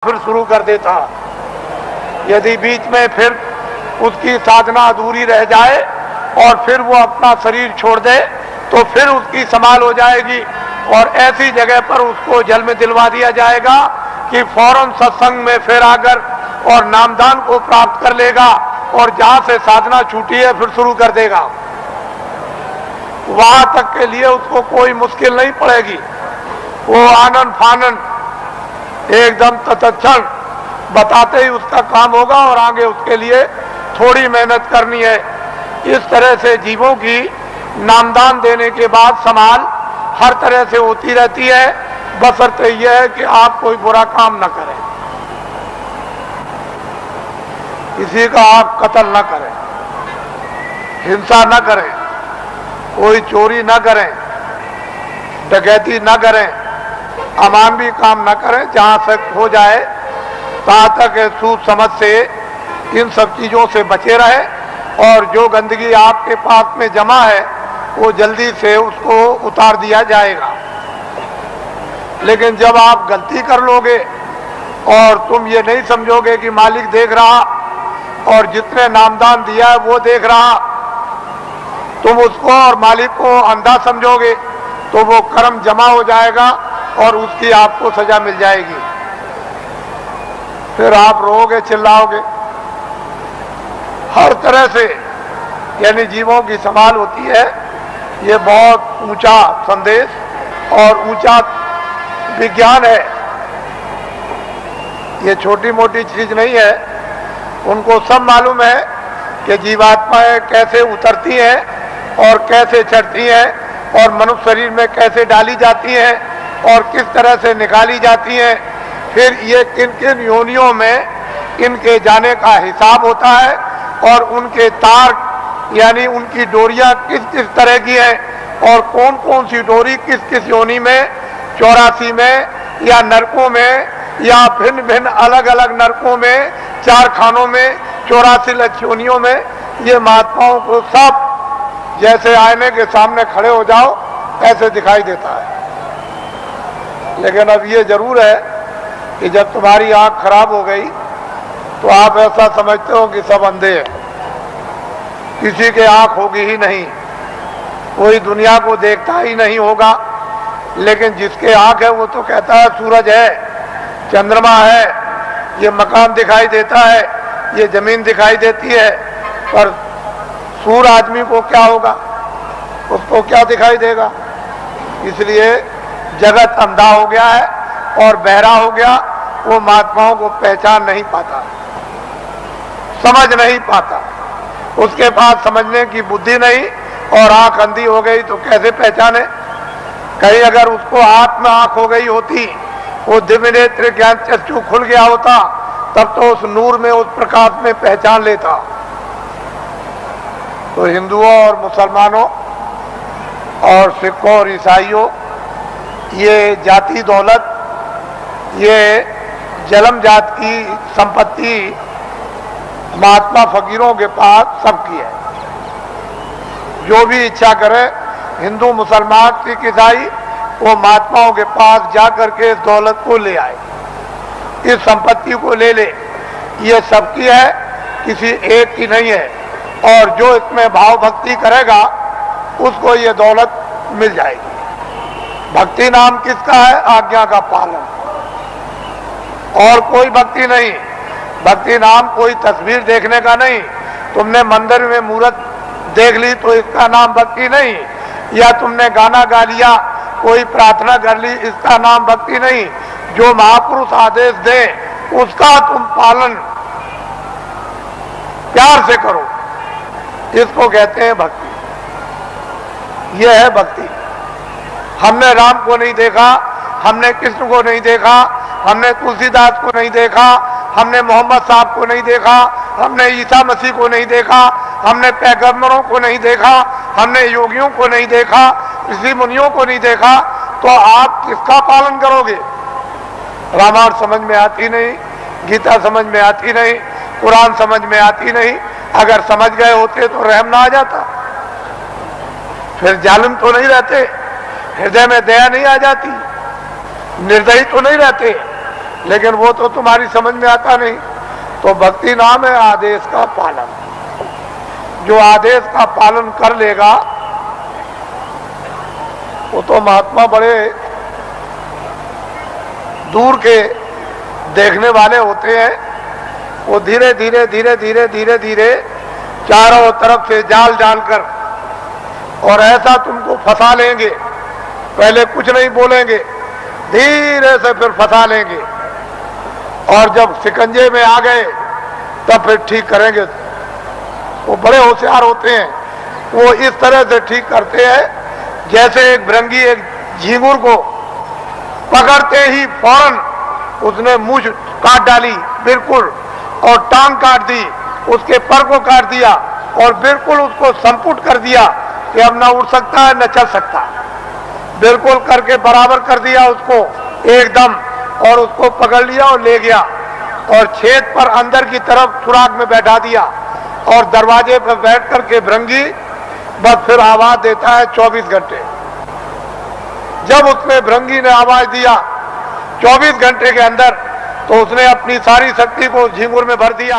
फिर शुरू कर देता। यदि बीच में फिर उसकी साधना अधूरी रह जाए और फिर वो अपना शरीर छोड़ दे तो फिर उसकी संभाल हो जाएगी और ऐसी जगह पर उसको जल में दिलवा दिया जाएगा कि फौरन सत्संग में फिर आकर और नामदान को प्राप्त कर लेगा और जहां से साधना छूटी है फिर शुरू कर देगा। वहां तक के लिए उसको कोई मुश्किल नहीं पड़ेगी। वो आनंद फानंद एकदम तत्क्षण बताते ही उसका काम होगा और आगे उसके लिए थोड़ी मेहनत करनी है। इस तरह से जीवों की नामदान देने के बाद संभाल हर तरह से होती रहती है, बशर्ते यह है कि आप कोई बुरा काम न करें, किसी का आप कत्ल न करें, हिंसा न करें, कोई चोरी न करें, डकैती न करें, अमानवी काम न करें। जहां तक हो जाए तहां तक सूझ समझ से इन सब चीजों से बचे रहे और जो गंदगी आपके पास में जमा है वो जल्दी से उसको उतार दिया जाएगा। लेकिन जब आप गलती कर लोगे और तुम ये नहीं समझोगे कि मालिक देख रहा और जितने नामदान दिया है वो देख रहा, तुम उसको और मालिक को अंधा समझोगे तो वो कर्म जमा हो जाएगा और उसकी आपको सजा मिल जाएगी। फिर आप रोओगे, चिल्लाओगे। हर तरह से यानी जीवों की संभाल होती है। ये बहुत ऊंचा संदेश और ऊंचा विज्ञान है। ये छोटी मोटी चीज नहीं है। उनको सब मालूम है कि जीवात्माएं कैसे उतरती हैं और कैसे चढ़ती हैं और मनुष्य शरीर में कैसे डाली जाती हैं और किस तरह से निकाली जाती हैं। फिर ये किन किन योनियों में इनके जाने का हिसाब होता है और उनके तार यानी उनकी डोरियां किस किस तरह की हैं और कौन कौन सी डोरी किस किस योनि में, 84 में या नरकों में या भिन्न भिन्न अलग अलग नरकों में, 4 खानों में, 84 लक्ष योनियों में, ये महात्माओं को सब जैसे आईने के सामने खड़े हो जाओ ऐसे दिखाई देता है। लेकिन अब ये जरूर है कि जब तुम्हारी आंख खराब हो गई तो आप ऐसा समझते हो कि सब अंधे हैं, किसी के आंख होगी ही नहीं, कोई दुनिया को देखता ही नहीं होगा। लेकिन जिसके आंख है वो तो कहता है सूरज है, चंद्रमा है, ये मकान दिखाई देता है, ये जमीन दिखाई देती है। पर सूर आदमी को क्या होगा, उसको क्या दिखाई देगा? इसलिए जगत अंधा हो गया है और बहरा हो गया। वो महात्माओं को पहचान नहीं पाता, समझ नहीं पाता। उसके पास समझने की बुद्धि नहीं और आंख अंधी हो गई तो कैसे पहचाने? कहीं अगर उसको हाथ में आंख हो गई होती, वो दिव्य नेत्र ज्ञान चक्षु खुल गया होता, तब तो उस नूर में, उस प्रकाश में पहचान लेता। तो हिंदुओं और मुसलमानों और सिखों और ईसाइयों, ये जाति दौलत, ये जन्म जात की संपत्ति महात्मा फकीरों के पास सबकी है। जो भी इच्छा करे, हिंदू, मुसलमान, सिख, ईसाई, वो महात्माओं के पास जाकर के इस दौलत को ले आए, इस संपत्ति को ले ले। ये सबकी है, किसी एक की नहीं है। और जो इसमें भाव भक्ति करेगा उसको ये दौलत मिल जाएगी। भक्ति नाम किसका है? आज्ञा का पालन, और कोई भक्ति नहीं। भक्ति नाम कोई तस्वीर देखने का नहीं। तुमने मंदिर में मूर्त देख ली तो इसका नाम भक्ति नहीं, या तुमने गाना गा लिया, कोई प्रार्थना कर ली, इसका नाम भक्ति नहीं। जो महापुरुष आदेश दे उसका तुम पालन प्यार से करो, इसको कहते हैं भक्ति। यह है भक्ति। हमने राम को नहीं देखा, हमने कृष्ण को नहीं देखा, हमने तुलसीदास को नहीं देखा, हमने मोहम्मद साहब को नहीं देखा, हमने ईसा मसीह को नहीं देखा, हमने पैगंबरों को नहीं देखा, हमने योगियों को नहीं देखा, ऋषि मुनियों को नहीं देखा, तो आप किसका पालन करोगे? रामायण समझ में आती नहीं, गीता समझ में आती नहीं, कुरान समझ में आती नहीं। अगर समझ गए होते तो रहम ना आ जाता, फिर जालिम तो नहीं रहते, हृदय में दया नहीं आ जाती, निर्दयी तो नहीं रहते, लेकिन वो तो तुम्हारी समझ में आता नहीं। तो भक्ति नाम है आदेश का पालन। जो आदेश का पालन कर लेगा वो तो महात्मा बड़े दूर के देखने वाले होते हैं। वो धीरे धीरे धीरे धीरे धीरे धीरे चारों तरफ से जाल डालकर और ऐसा तुमको फंसा लेंगे, पहले कुछ नहीं बोलेंगे, धीरे से फिर फंसा लेंगे, और जब शिकंजे में आ गए तब फिर ठीक करेंगे। वो बड़े होशियार होते हैं, वो इस तरह से ठीक करते हैं जैसे एक भृंगी एक झींगुर को पकड़ते ही फौरन उसने मूंछ काट डाली बिल्कुल, और टांग काट दी, उसके पर को काट दिया और बिल्कुल उसको संपुट कर दिया कि अब ना उड़ सकता है न चल सकता, बिल्कुल करके बराबर कर दिया उसको एकदम, और उसको पकड़ लिया और ले गया और छेद पर अंदर की तरफ सुराग में बैठा दिया, और दरवाजे पर बैठ करके भृंगी बस फिर आवाज देता है 24 घंटे। जब उसने भृंगी ने आवाज दिया 24 घंटे के अंदर, तो उसने अपनी सारी शक्ति को झींगुर में भर दिया।